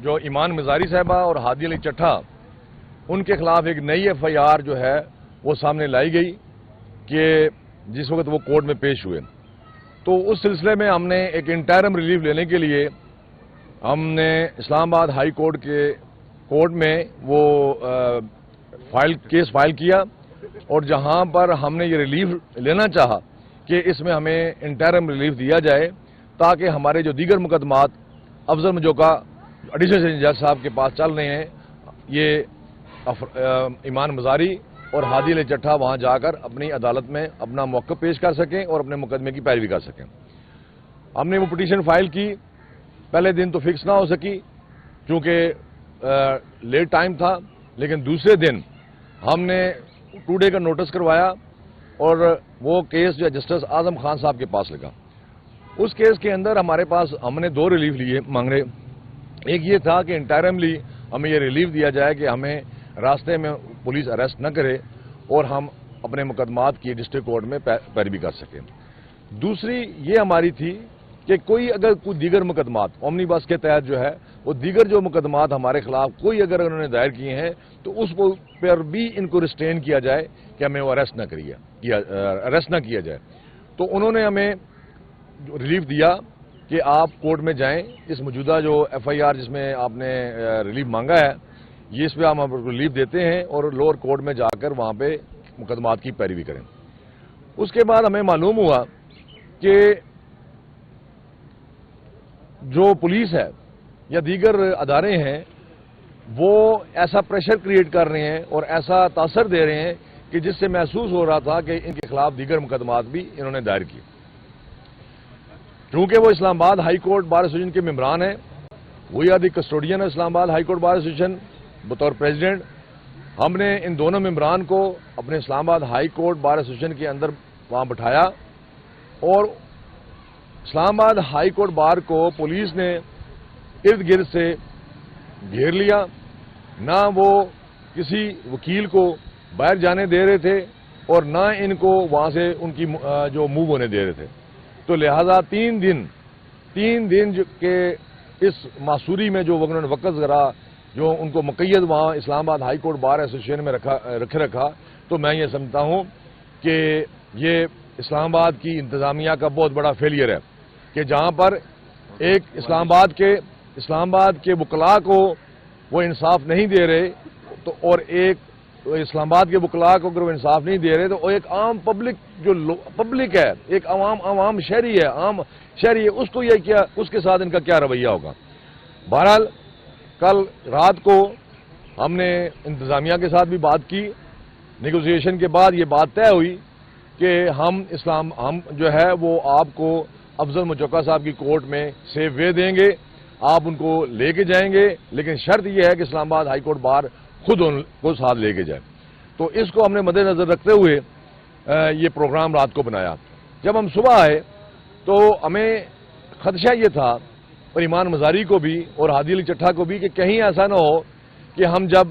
جو ایمان مزاری صاحبہ اور ہادی علی چٹھا ان کے خلاف ایک نئی FIR جو ہے وہ سامنے لائی گئی کہ جس وقت وہ کورٹ میں پیش ہوئے، تو اس سلسلے میں ہم نے ایک انٹرم ریلیف لینے کے لیے ہم نے اسلام آباد ہائی کورٹ کے کورٹ میں وہ کیس فائل کیا، اور جہاں پر ہم نے یہ ریلیف لینا چاہا کہ اس میں ہمیں انٹرم ریلیف دیا جائے تاکہ ہمارے جو دیگر مقدمات افضل مجوکا ایڈیشنل سیشن جج صاحب کے پاس چل رہے ہیں، یہ ایمان مزاری اور ہادی علی چٹھا وہاں جا کر اپنی عدالت میں اپنا موقف پیش کر سکیں اور اپنے مقدمے کی پیروی کر سکیں۔ ہم نے وہ پٹیشن فائل کی، پہلے دن تو فکس نہ ہو سکی چونکہ لیٹ ٹائم تھا، لیکن دوسرے دن ہم نے 2 ڈے کا نوٹس کروایا اور وہ کیس جو جسٹس اعظم خان صاحب کے پاس لگا۔ اس کیس کے اندر ہمارے پاس ہم نے 2 ریلیف لیے مانگے۔ ایک یہ تھا کہ انٹرملی ہمیں یہ ریلیف دیا جائے کہ ہمیں راستے میں پولیس اریسٹ نہ کرے اور ہم اپنے مقدمات کی ڈسٹرکٹ کورٹ میں پیروی کر سکیں۔ دوسری یہ ہماری تھی کہ کوئی اگر کوئی دیگر مقدمات اومنی بس کے تحت جو ہے وہ دیگر جو مقدمات ہمارے خلاف کوئی اگر انہوں نے دائر کیے ہیں تو اس پر بھی ان کو ریسٹین کیا جائے کہ ہمیں وہ اریسٹ نہ کیا جائے۔ تو انہوں نے ہمیں ریلیف دیا کہ آپ کورٹ میں جائیں، اس موجودہ جو FIR جس میں آپ نے ریلیف مانگا ہے یہ اس پہ ہم ریلیف دیتے ہیں اور لوور کورٹ میں جا کر وہاں پہ مقدمات کی پیروی کریں۔ اس کے بعد ہمیں معلوم ہوا کہ جو پولیس ہے یا دیگر ادارے ہیں وہ ایسا پریشر کریٹ کر رہے ہیں اور ایسا تاثر دے رہے ہیں کہ جس سے محسوس ہو رہا تھا کہ ان کے خلاف دیگر مقدمات بھی انہوں نے دائر کیے۔ چونکہ وہ اسلام آباد ہائی کورٹ بار ایسوسیشن کے ممبران ہیں، وہی آدھی کسٹوڈین ہے اسلام آباد ہائی کورٹ بار ایسوسیشن بطور پریزیڈنٹ، ہم نے ان دونوں ممبران کو اپنے اسلام آباد ہائی کورٹ بار ایسوسیشن کے اندر وہاں بٹھایا اور اسلام آباد ہائی کورٹ بار کو پولیس نے ارد گرد سے گھیر لیا، نہ وہ کسی وکیل کو باہر جانے دے رہے تھے اور نہ ان کو وہاں سے ان کی جو موو ہونے دے رہے تھے۔ تو لہذا 3 دن کے اس معصوری میں جو انہوں نے وقت ذرا جو ان کو مقید وہاں اسلام آباد ہائی کورٹ بار ایسوسیشن میں رکھا تو میں یہ سمجھتا ہوں کہ یہ اسلام آباد کی انتظامیہ کا بہت بڑا فیلئر ہے کہ جہاں پر ایک اسلام آباد کے وکلاء کو وہ انصاف نہیں دے رہے تو اور ایک اسلام آباد کے وکلاء کو اگر وہ انصاف نہیں دے رہے تو ایک عام پبلک ہے، ایک عوام شہری ہے، اس کو یہ کیا اس کے ساتھ ان کا کیا رویہ ہوگا۔ بہرحال کل رات کو ہم نے انتظامیہ کے ساتھ بھی بات کی، نیگوزیشن کے بعد یہ بات طے ہوئی کہ ہم جو ہے وہ آپ کو افضل مچوکا صاحب کی کورٹ میں سیف وے دیں گے، آپ ان کو لے کے جائیں گے، لیکن شرط یہ ہے کہ اسلام آباد ہائی کورٹ بار خود ان کو ساتھ لے کے جائے۔ تو اس کو ہم نے مد نظر رکھتے ہوئے یہ پروگرام رات کو بنایا۔ جب ہم صبح آئے تو ہمیں خدشہ یہ تھا اور ایمان مزاری کو بھی اور ہادی علی چٹھا کو بھی کہ کہیں ایسا نہ ہو کہ ہم جب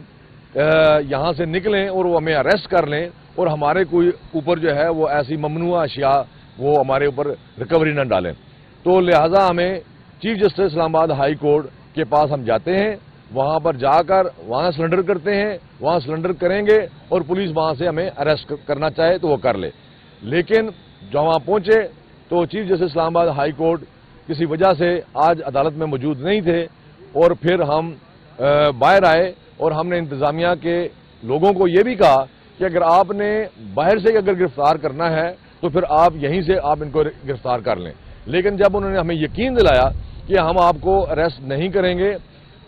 یہاں سے نکلیں اور وہ ہمیں اریسٹ کر لیں اور ہمارے کوئی اوپر جو ہے وہ ایسی ممنوعہ اشیاء وہ ہمارے اوپر ریکوری نہ ڈالیں۔ تو لہذا ہمیں چیف جسٹس اسلام آباد ہائی کورٹ کے پاس ہم جاتے ہیں، وہاں پر جا کر وہاں سرنڈر کرتے ہیں، وہاں سرنڈر کریں گے اور پولیس وہاں سے ہمیں اریسٹ کرنا چاہے تو وہ کر لے۔ لیکن جب وہاں پہنچے تو چیف جسٹس اسلام آباد ہائی کورٹ کسی وجہ سے آج عدالت میں موجود نہیں تھے اور پھر ہم باہر آئے اور ہم نے انتظامیہ کے لوگوں کو یہ بھی کہا کہ اگر آپ نے باہر سے اگر گرفتار کرنا ہے تو پھر آپ یہیں سے آپ ان کو گرفتار کر لیں۔ لیکن جب انہوں نے ہمیں یقین دلایا کہ ہم آپ کو اریسٹ نہیں کریں گے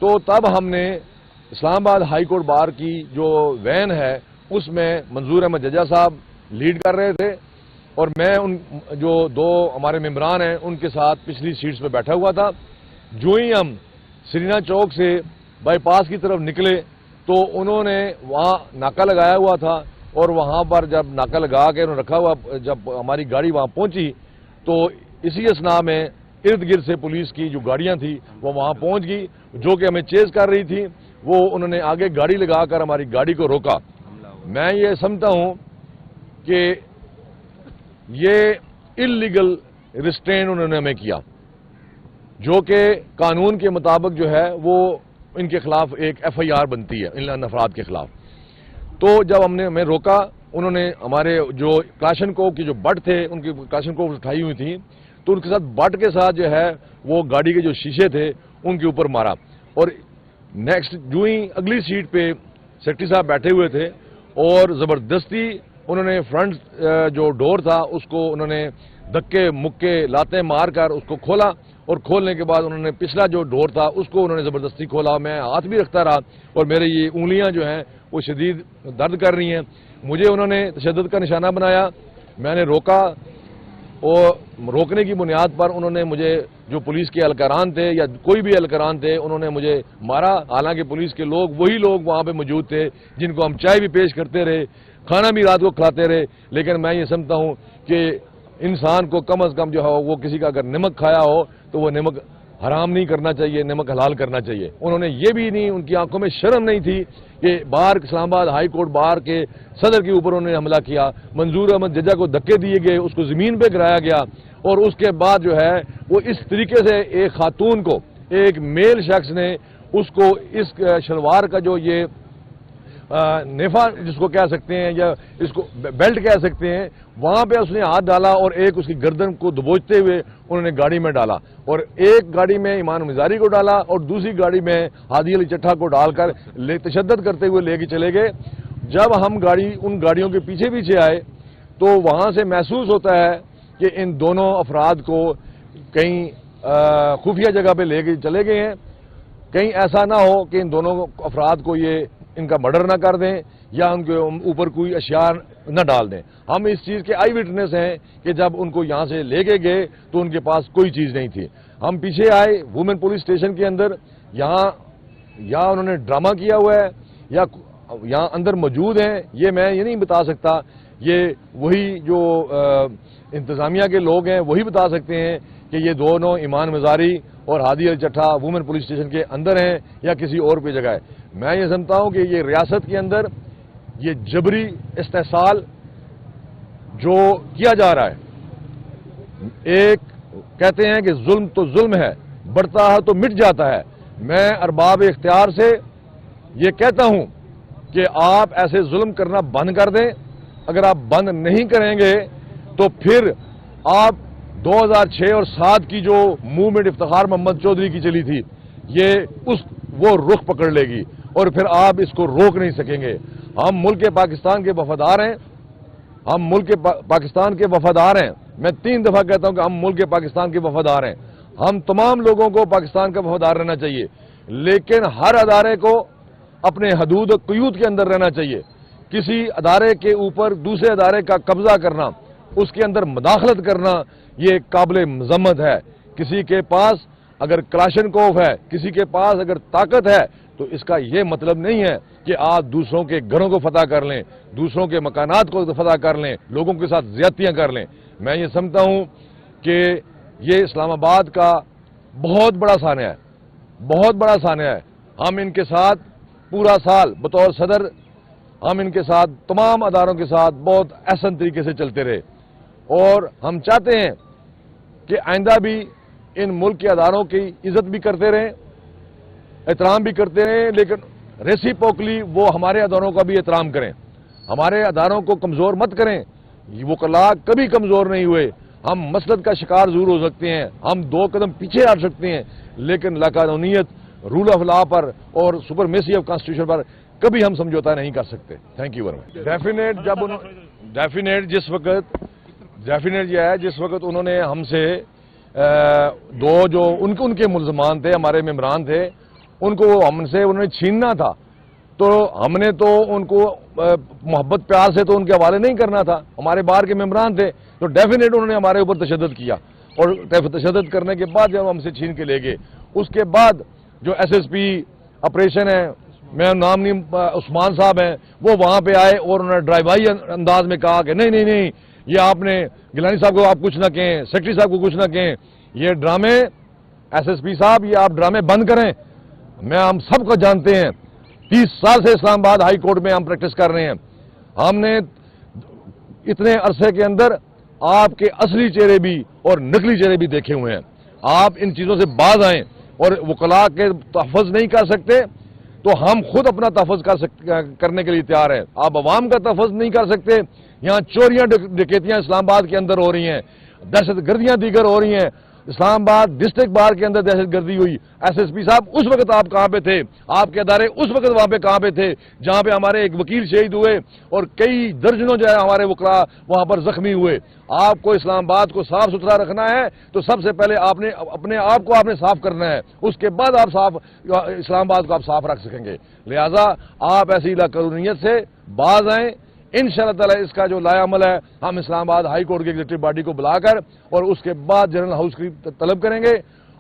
تو تب ہم نے اسلام آباد ہائی کورٹ بار کی جو وین ہے اس میں منظور احمد ججا صاحب لیڈ کر رہے تھے اور میں ان جو 2 ہمارے ممبران ہیں ان کے ساتھ پچھلی سیٹس پہ بیٹھا ہوا تھا۔ جو ہی ہم سرینا چوک سے بائی پاس کی طرف نکلے تو انہوں نے وہاں ناکہ لگایا ہوا تھا اور وہاں پر جب ناکہ لگا کے انہوں نے رکھا ہوا، جب ہماری گاڑی وہاں پہنچی تو اسی اسنا میں ارد گرد سے پولیس کی جو گاڑیاں تھیں وہ وہاں پہنچ گئی جو کہ ہمیں چیز کر رہی تھی، وہ انہوں نے آگے گاڑی لگا کر ہماری گاڑی کو روکا۔ میں یہ سمجھتا ہوں کہ یہ اللیگل ریسٹرین انہوں نے ہمیں کیا جو کہ قانون کے مطابق جو ہے وہ ان کے خلاف ایک FIR بنتی ہے ان افراد کے خلاف۔ تو جب ہمیں روکا، انہوں نے ہمارے جو کلاشنکوف کی جو بٹ تھے، ان کی کلاشنکوف اٹھائی ہوئی تھیں، تو ان کے ساتھ بٹ کے ساتھ جو ہے وہ گاڑی کے جو شیشے تھے ان کے اوپر مارا، اور نیکسٹ جو ہی اگلی سیٹ پہ سیکرٹری صاحب بیٹھے ہوئے تھے اور زبردستی انہوں نے فرنٹ جو ڈور تھا اس کو انہوں نے دھکے مکے لاتیں مار کر اس کو کھولا، اور کھولنے کے بعد انہوں نے پچھلا جو ڈور تھا اس کو انہوں نے زبردستی کھولا۔ میں ہاتھ بھی رکھتا رہا اور میرے یہ انگلیاں جو ہیں وہ شدید درد کر رہی ہیں۔ مجھے انہوں نے تشدد کا نشانہ بنایا، میں نے روکا، اور روکنے کی بنیاد پر انہوں نے مجھے، جو پولیس کے اہلکاران تھے یا کوئی بھی اہلکاران تھے، انہوں نے مجھے مارا۔ حالانکہ پولیس کے لوگ وہی لوگ وہاں پہ موجود تھے جن کو ہم چائے بھی پیش کرتے رہے، کھانا بھی رات کو کھلاتے رہے، لیکن میں یہ سمجھتا ہوں کہ انسان کو کم از کم جو ہے وہ کسی کا اگر نمک کھایا ہو تو وہ نمک حرام نہیں کرنا چاہیے، نمک حلال کرنا چاہیے۔ انہوں نے یہ بھی نہیں، ان کی آنکھوں میں شرم نہیں تھی کہ بار اسلام آباد ہائی کورٹ بار کے صدر کے اوپر انہوں نے حملہ کیا، منظور احمد ججا کو دھکے دیے گئے، اس کو زمین پہ گرایا گیا، اور اس کے بعد جو ہے وہ اس طریقے سے ایک خاتون کو، ایک میل شخص نے اس کو اس شلوار کا جو یہ نیفا جس کو کہہ سکتے ہیں یا اس کو بیلٹ کہہ سکتے ہیں، وہاں پہ اس نے ہاتھ ڈالا اور ایک اس کی گردن کو دبوچتے ہوئے انہوں نے گاڑی میں ڈالا، اور ایک گاڑی میں ایمان مزاری کو ڈالا اور دوسری گاڑی میں ہادی علی چٹھا کو ڈال کر تشدد کرتے ہوئے لے کے چلے گئے۔ جب ہم ان گاڑیوں کے پیچھے پیچھے آئے تو وہاں سے محسوس ہوتا ہے کہ ان دونوں افراد کو کہیں خفیہ جگہ پہ لے کے چلے گئے ہیں، کہیں ایسا نہ ہو کہ ان دونوں افراد کو یہ ان کا مرڈر نہ کر دیں یا ان کے اوپر کوئی اشیاء نہ ڈال دیں۔ ہم اس چیز کے آئی وٹنس ہیں کہ جب ان کو یہاں سے لے کے گئے تو ان کے پاس کوئی چیز نہیں تھی۔ ہم پیچھے آئے وومن پولیس اسٹیشن کے اندر، یا انہوں نے ڈرامہ کیا ہوا ہے یا یہاں اندر موجود ہیں، یہ میں یہ نہیں بتا سکتا، یہ وہی جو انتظامیہ کے لوگ ہیں وہی بتا سکتے ہیں کہ یہ دونوں ایمان مزاری اور ہادی علی چٹھا وومن پولیس اسٹیشن کے اندر ہیں یا کسی اور پہ جگہ ہے۔ میں یہ سمجھتا ہوں کہ یہ ریاست کے اندر یہ جبری استحصال جو کیا جا رہا ہے، ایک کہتے ہیں کہ ظلم تو ظلم ہے، بڑھتا ہے تو مٹ جاتا ہے۔ میں ارباب اختیار سے یہ کہتا ہوں کہ آپ ایسے ظلم کرنا بند کر دیں۔ اگر آپ بند نہیں کریں گے تو پھر آپ 2006 اور 2007 کی جو موومنٹ افتخار محمد چودھری کی چلی تھی، وہ رخ پکڑ لے گی اور پھر آپ اس کو روک نہیں سکیں گے۔ ہم ملک پاکستان کے وفادار ہیں، ہم ملک پاکستان کے وفادار ہیں۔ میں 3 دفعہ کہتا ہوں کہ ہم ملک پاکستان کے وفادار ہیں۔ ہم تمام لوگوں کو پاکستان کا وفادار رہنا چاہیے، لیکن ہر ادارے کو اپنے حدود و قیود کے اندر رہنا چاہیے۔ کسی ادارے کے اوپر دوسرے ادارے کا قبضہ کرنا، اس کے اندر مداخلت کرنا، یہ قابل مذمت ہے۔ کسی کے پاس اگر کلاشنکوف ہے، کسی کے پاس اگر طاقت ہے، تو اس کا یہ مطلب نہیں ہے کہ آپ دوسروں کے گھروں کو فتح کر لیں، دوسروں کے مکانات کو فتح کر لیں، لوگوں کے ساتھ زیادتیاں کر لیں۔ میں یہ سمجھتا ہوں کہ یہ اسلام آباد کا بہت بڑا سانحہ ہے، بہت بڑا سانحہ ہے۔ ہم ان کے ساتھ پورا سال بطور صدر، ہم ان کے ساتھ تمام اداروں کے ساتھ بہت احسن طریقے سے چلتے رہے، اور ہم چاہتے ہیں کہ آئندہ بھی ان ملک کے اداروں کی عزت بھی کرتے رہیں، احترام بھی کرتے رہیں، لیکن ریسیپروکلی وہ ہمارے اداروں کا بھی احترام کریں، ہمارے اداروں کو کمزور مت کریں۔ وہ وکلاء کبھی کمزور نہیں ہوئے۔ ہم مسلط کا شکار ضرور ہو سکتے ہیں، ہم 2 قدم پیچھے ہٹ سکتے ہیں، لیکن لاقانونیت، رول آف لا پر اور سپرمیسی آف کانسٹیٹیوشن پر کبھی ہم سمجھوتا نہیں کر سکتے۔ Thank you very much. Definite یہ ہے جس وقت انہوں نے ہم سے 2 جو ان کے ملزمان تھے، ہمارے ممبران تھے، ان کو ہم سے انہوں نے چھیننا تھا، تو ہم نے تو ان کو محبت پیار سے تو ان کے حوالے نہیں کرنا تھا، ہمارے بار کے ممبران تھے، تو ڈیفینیٹ انہوں نے ہمارے اوپر تشدد کیا، اور تشدد کرنے کے بعد جب ہم سے چھین کے لے گئے، اس کے بعد جو SSP آپریشن ہے، میں نام نہیں، عثمان صاحب ہیں، وہ وہاں پہ آئے اور انہوں نے ڈرائی بائی انداز میں کہا کہ نہیں یہ آپ نے گیلانی صاحب کو آپ کچھ نہ کہیں، سیکرٹری صاحب کو کچھ نہ کہیں، یہ ڈرامے SSP صاحب یہ آپ ڈرامے بند کریں۔ ہم سب کو جانتے ہیں، 30 سال سے اسلام آباد ہائی کورٹ میں ہم پریکٹس کر رہے ہیں، ہم نے اتنے عرصے کے اندر آپ کے اصلی چہرے بھی اور نقلی چہرے بھی دیکھے ہوئے ہیں۔ آپ ان چیزوں سے باز آئیں، اور وکلاء کے تحفظ نہیں کر سکتے تو ہم خود اپنا تحفظ کرنے کے لیے تیار ہیں. آپ عوام کا تحفظ نہیں کر سکتے. یہاں چوریاں ڈکیتیاں اسلام آباد کے اندر ہو رہی ہیں, دہشت گردیاں دیگر ہو رہی ہیں. اسلام آباد ڈسٹرکٹ بار کے اندر دہشت گردی ہوئی. ایس ایس پی صاحب اس وقت آپ کہاں پہ تھے؟ آپ کے ادارے اس وقت وہاں پہ کہاں پہ تھے جہاں پہ ہمارے ایک وکیل شہید ہوئے اور کئی درجنوں جو ہے ہمارے وکلاء وہاں پر زخمی ہوئے؟ آپ کو اسلام آباد کو صاف ستھرا رکھنا ہے تو سب سے پہلے آپ نے اپنے آپ کو صاف کرنا ہے, اس کے بعد آپ اسلام آباد کو آپ صاف رکھ سکیں گے. لہذا آپ ایسی لاقانونیت سے باز آئیں. انشاءاللہ تعالی اس کا جو لائے عمل ہے ہم اسلام آباد ہائی کورٹ کی ایگزیکٹو باڈی کو بلا کر اور اس کے بعد جنرل ہاؤس کی طلب کریں گے,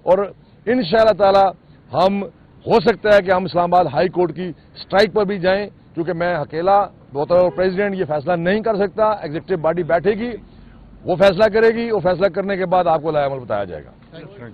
اور انشاءاللہ تعالی ہم ہو سکتا ہے کہ ہم اسلام آباد ہائی کورٹ کی سٹرائک پر بھی جائیں, کیونکہ میں اکیلا بطور پریزیڈنٹ یہ فیصلہ نہیں کر سکتا. ایگزیکٹو باڈی بیٹھے گی, وہ فیصلہ کرے گی, وہ فیصلہ کرنے کے بعد آپ کو لائے عمل بتایا جائے گا.